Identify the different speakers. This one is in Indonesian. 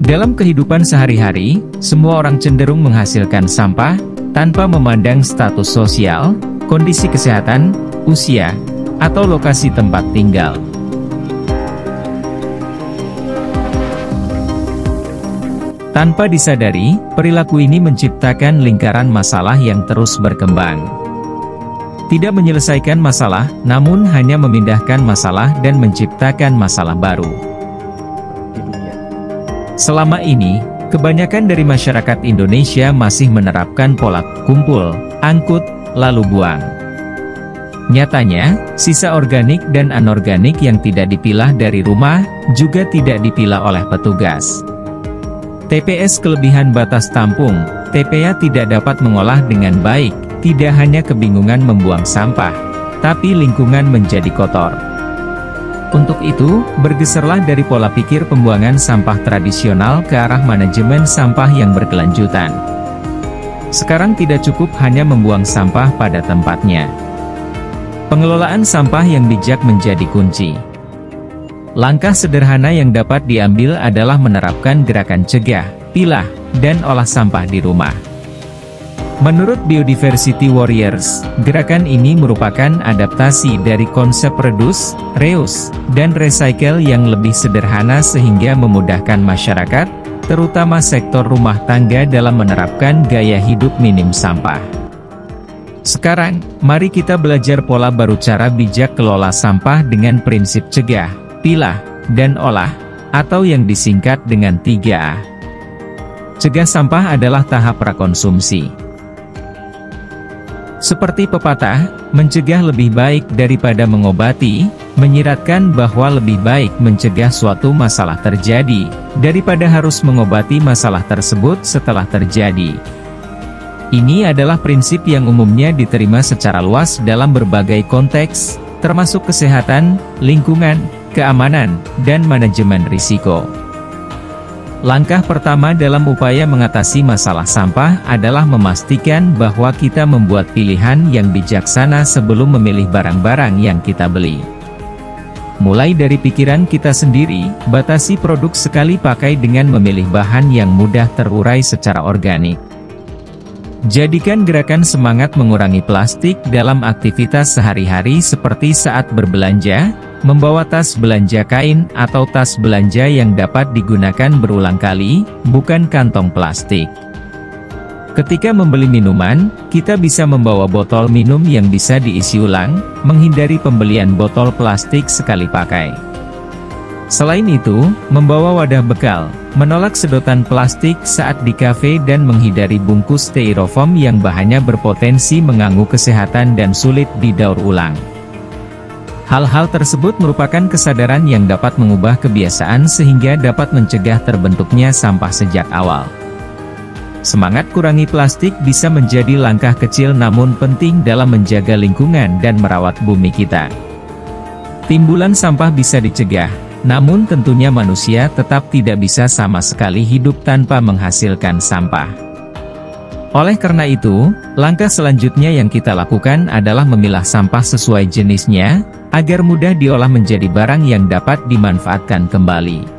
Speaker 1: Dalam kehidupan sehari-hari, semua orang cenderung menghasilkan sampah, tanpa memandang status sosial, kondisi kesehatan, usia, atau lokasi tempat tinggal. Tanpa disadari, perilaku ini menciptakan lingkaran masalah yang terus berkembang. Tidak menyelesaikan masalah, namun hanya memindahkan masalah dan menciptakan masalah baru. Selama ini, kebanyakan dari masyarakat Indonesia masih menerapkan pola kumpul, angkut, lalu buang. Nyatanya, sisa organik dan anorganik yang tidak dipilah dari rumah, juga tidak dipilah oleh petugas. TPS kelebihan batas tampung, TPA tidak dapat mengolah dengan baik, tidak hanya kebingungan membuang sampah, tapi lingkungan menjadi kotor. Untuk itu, bergeserlah dari pola pikir pembuangan sampah tradisional ke arah manajemen sampah yang berkelanjutan. Sekarang tidak cukup hanya membuang sampah pada tempatnya. Pengelolaan sampah yang bijak menjadi kunci. Langkah sederhana yang dapat diambil adalah menerapkan gerakan cegah, pilah, dan olah sampah di rumah. Menurut Biodiversity Warriors, gerakan ini merupakan adaptasi dari konsep reduce, reuse, dan recycle yang lebih sederhana sehingga memudahkan masyarakat, terutama sektor rumah tangga dalam menerapkan gaya hidup minim sampah. Sekarang, mari kita belajar pola baru cara bijak kelola sampah dengan prinsip cegah, pilah, dan olah, atau yang disingkat dengan 3A. Cegah sampah adalah tahap prakonsumsi. Seperti pepatah, mencegah lebih baik daripada mengobati, menyiratkan bahwa lebih baik mencegah suatu masalah terjadi, daripada harus mengobati masalah tersebut setelah terjadi. Ini adalah prinsip yang umumnya diterima secara luas dalam berbagai konteks, termasuk kesehatan, lingkungan, keamanan, dan manajemen risiko. Langkah pertama dalam upaya mengatasi masalah sampah adalah memastikan bahwa kita membuat pilihan yang bijaksana sebelum memilih barang-barang yang kita beli. Mulai dari pikiran kita sendiri, batasi produk sekali pakai dengan memilih bahan yang mudah terurai secara organik. Jadikan gerakan semangat mengurangi plastik dalam aktivitas sehari-hari seperti saat berbelanja, membawa tas belanja kain atau tas belanja yang dapat digunakan berulang kali, bukan kantong plastik. Ketika membeli minuman, kita bisa membawa botol minum yang bisa diisi ulang, menghindari pembelian botol plastik sekali pakai. Selain itu, membawa wadah bekal, menolak sedotan plastik saat di kafe dan menghindari bungkus styrofoam yang bahannya berpotensi mengganggu kesehatan dan sulit didaur ulang. Hal-hal tersebut merupakan kesadaran yang dapat mengubah kebiasaan sehingga dapat mencegah terbentuknya sampah sejak awal. Semangat kurangi plastik bisa menjadi langkah kecil namun penting dalam menjaga lingkungan dan merawat bumi kita. Timbulan sampah bisa dicegah, namun tentunya manusia tetap tidak bisa sama sekali hidup tanpa menghasilkan sampah. Oleh karena itu, langkah selanjutnya yang kita lakukan adalah memilah sampah sesuai jenisnya, agar mudah diolah menjadi barang yang dapat dimanfaatkan kembali.